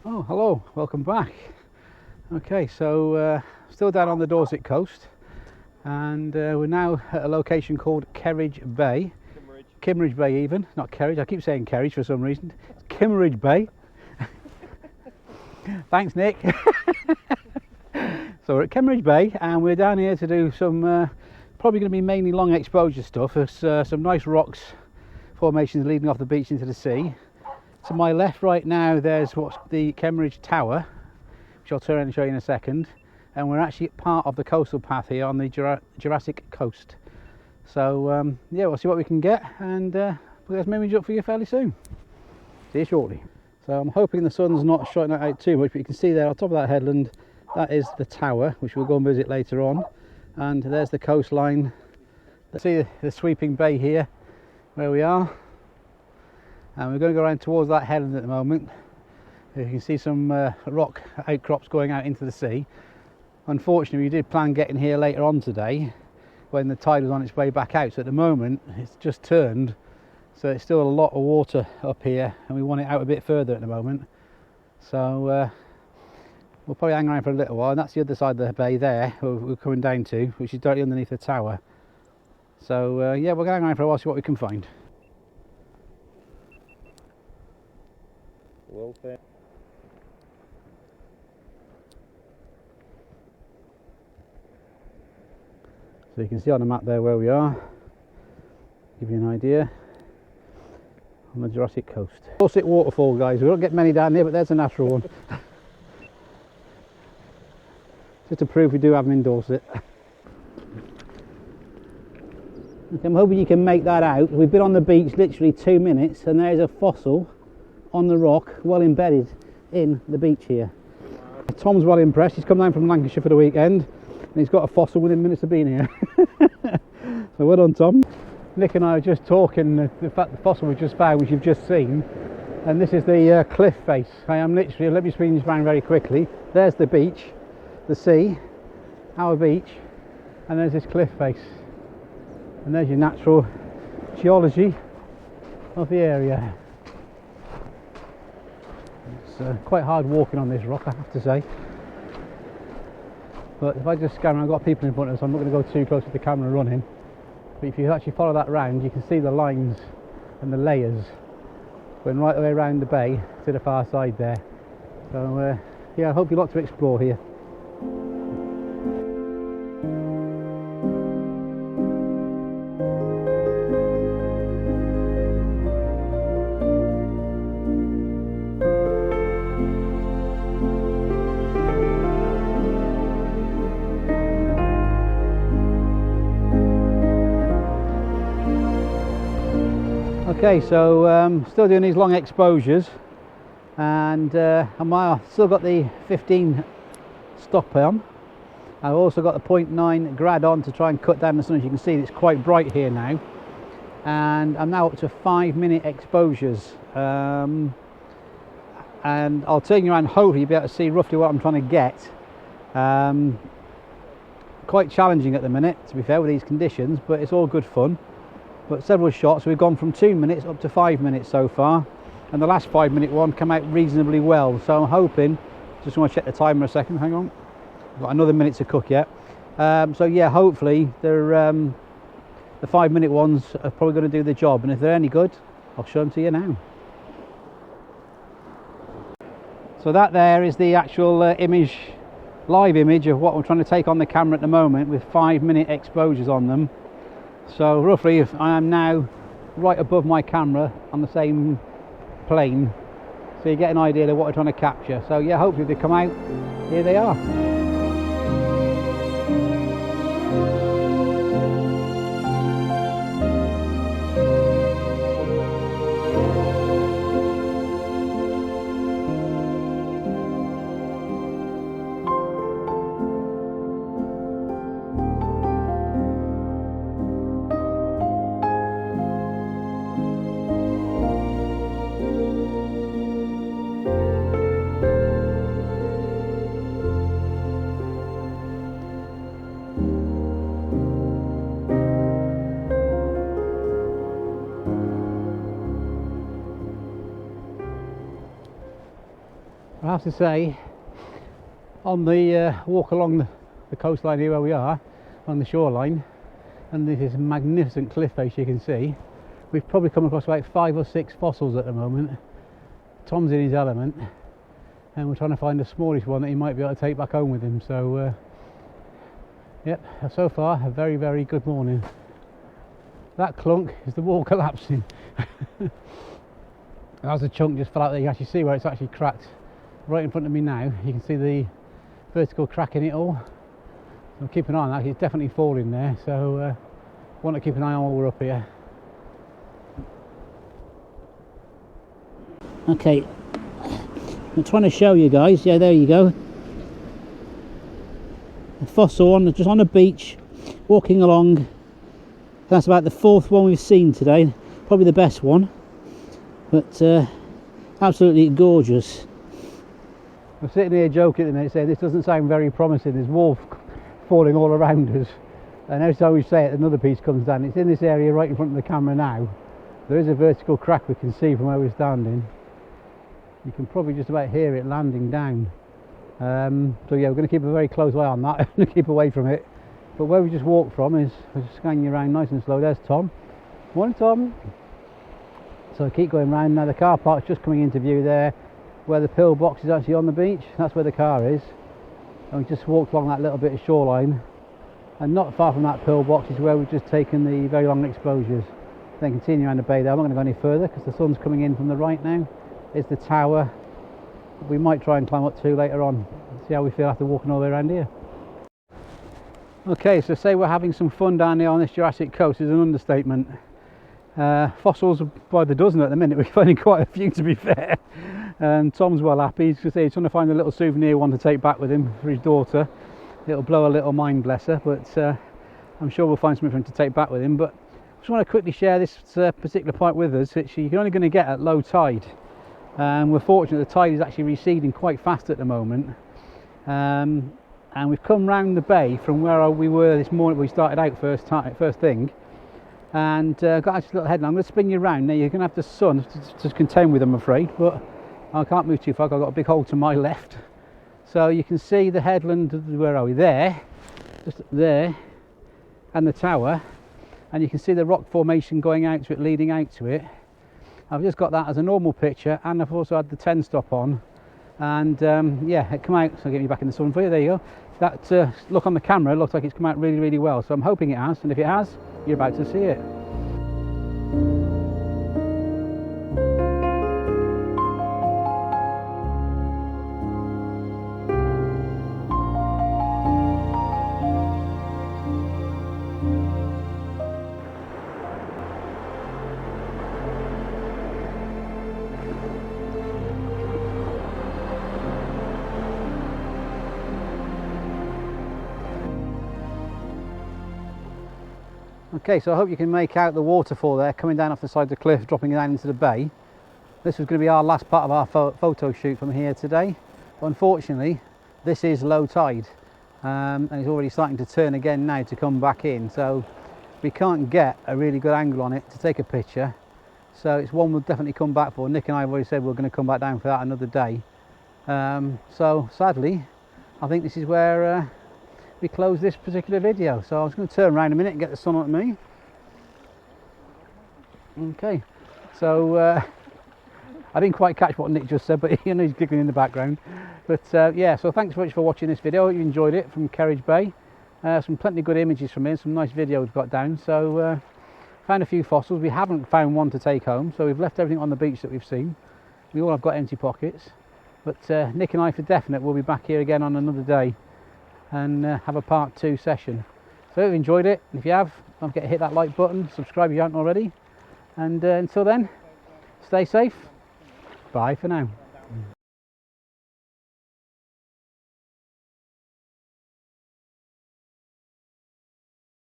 Oh, hello, welcome back. Okay, so still down on the Dorset coast, and we're now at a location called Kerridge Bay. Kimmeridge Bay even, not Kerridge, I keep saying Kerridge for some reason. It's Kimmeridge Bay. Thanks, Nick. So we're at Kimmeridge Bay, and we're down here to do some, probably going to be mainly long exposure stuff. There's some nice rocks formations leading off the beach into the sea. To my left right now there's what's the Kimmeridge Tower, which I'll turn around and show you in a second, and we're actually part of the coastal path here on the Jurassic Coast. So yeah, we'll see what we can get, and we'll get some images up for you fairly soon. See you shortly. So I'm hoping the sun's not shining out too much, but you can see there on top of that headland, that is the tower, which we'll go and visit later on, and there's the coastline. See the sweeping bay here where we are. And we're going to go around towards that headland at the moment. You can see some rock outcrops going out into the sea. Unfortunately, we did plan getting here later on today when the tide was on its way back out. So at the moment, it's just turned. So it's still a lot of water up here, and we want it out a bit further at the moment. So we'll probably hang around for a little while. And that's the other side of the bay there, we're coming down to, which is directly underneath the tower. So yeah, we're going to hang around for a while, see what we can find. Welfare. So you can see on the map there where we are, give you an idea, on the Jurassic Coast. Dorset waterfall, guys, we don't get many down here, but there's a natural one. Just to prove we do have them in Dorset. Okay, I'm hoping you can make that out. We've been on the beach literally 2 minutes, and there's a fossil on the rock, well embedded in the beach here. Tom's well impressed. He's come down from Lancashire for the weekend, and he's got a fossil within minutes of being here. So well done, Tom. Nick and I are just talking the fact the fossil we just found, which you've just seen, and this is the cliff face. I am literally, let me spin this around very quickly. There's the beach, the sea, our beach, and there's this cliff face, and there's your natural geology of the area. It's quite hard walking on this rock, I have to say. But if I just scan around, I've got people in front of us, I'm not going to go too close with the camera running. But if you actually follow that round, you can see the lines and the layers going right the way around the bay to the far side there. So yeah, hopefully lots to explore here. Okay, so still doing these long exposures, and I've still got the 15 stop on. I've also got the 0.9 grad on to try and cut down the sun. As you can see, it's quite bright here now, and I'm now up to 5-minute exposures, and I'll turn you around, hopefully you'll be able to see roughly what I'm trying to get. Quite challenging at the minute, to be fair, with these conditions, but it's all good fun. But several shots, we've gone from 2 minutes up to 5 minutes so far, and the last 5-minute one came out reasonably well. So I'm hoping, just want to check the timer a second, hang on, I've got another minute to cook yet. So yeah, hopefully the 5-minute ones are probably going to do the job, and if they're any good, I'll show them to you now. So that there is the actual image, live image of what I'm trying to take on the camera at the moment, with 5-minute exposures on them. So roughly, if I am now right above my camera on the same plane, so you get an idea of what we're trying to capture. So yeah, hopefully they come out, here they are. I have to say, on the walk along the coastline here where we are, on the shoreline, and this is a magnificent cliff face you can see, we've probably come across about 5 or 6 fossils at the moment. Tom's in his element, and we're trying to find the smallest one that he might be able to take back home with him. So yep, so far a very, very good morning. That clunk is the wall collapsing. As a chunk just fell out there. You can actually see where it's actually cracked right in front of me now. You can see the vertical crack in it all. So keep an eye on that. It's definitely falling there, so want to keep an eye on while we're up here. Okay, I'm trying to show you guys. Yeah, there you go. A fossil on just on a beach, walking along. That's about the 4th one we've seen today. Probably the best one, but absolutely gorgeous. I'm sitting here joking at the minute saying this doesn't sound very promising. There's wolf falling all around us, and every time we say it another piece comes down. It's in this area right in front of the camera now. There is a vertical crack we can see from where we're standing. You can probably just about hear it landing down. So yeah, we're going to keep a very close eye on that and keep away from it. But where we just walked from is, we're just scanning around nice and slow. There's Tom. Morning, Tom. So I keep going round. Now the car park's just coming into view there, where the pillbox is actually on the beach. That's where the car is. And we just walked along that little bit of shoreline, and not far from that pillbox is where we've just taken the very long exposures. Then continue around the bay there. I'm not going to go any further because the sun's coming in from the right now. Is the tower. We might try and climb up to later on, see how we feel after walking all the way around here. Okay, so say we're having some fun down here on this Jurassic Coast is an understatement. Fossils by the dozen at the minute. We're finding quite a few, to be fair. Tom's well happy. He's trying to find a little souvenir one to take back with him for his daughter. It'll blow a little mind, bless her, but I'm sure we'll find something for him to take back with him. But I just want to quickly share this particular point with us, which you're only going to get at low tide. We're fortunate the tide is actually receding quite fast at the moment, and we've come round the bay from where we were this morning. We started out first thing, and got actually a little headland. I'm going to spin you around. Now you're going to have the sun to contend with, I'm afraid, but I can't move too far. I've got a big hole to my left, so you can see the headland. Where are we? There, just there, and the tower, and you can see the rock formation going out to it, leading out to it. I've just got that as a normal picture, and I've also had the 10 stop on, and yeah, it come out. So I'll get you back in the sun for you. There you go. That look on the camera looks like it's come out really, really well, so I'm hoping it has, and if it has, you're about to see it. Okay, so I hope you can make out the waterfall there coming down off the side of the cliff, dropping down into the bay. This was going to be our last part of our photo shoot from here today, but unfortunately this is low tide, and it's already starting to turn again now to come back in, so we can't get a really good angle on it to take a picture. So it's one we'll definitely come back for. Nick and I have already said we're going to come back down for that another day. So sadly I think this is where we close this particular video. So I was going to turn around a minute and get the sun on me. Okay, so I didn't quite catch what Nick just said, but you know, he's giggling in the background. But yeah, so thanks very much for watching this video. I hope you enjoyed it from Kimmeridge Bay. Some plenty of good images from here, some nice video we've got down. So found a few fossils. We haven't found one to take home, so we've left everything on the beach that we've seen. We all have got empty pockets, but Nick and I for definite will be back here again on another day and have a part 2 session. So I hope you enjoyed it, and if you have, don't forget to hit that like button, subscribe if you haven't already, and until then, stay safe. Bye for now.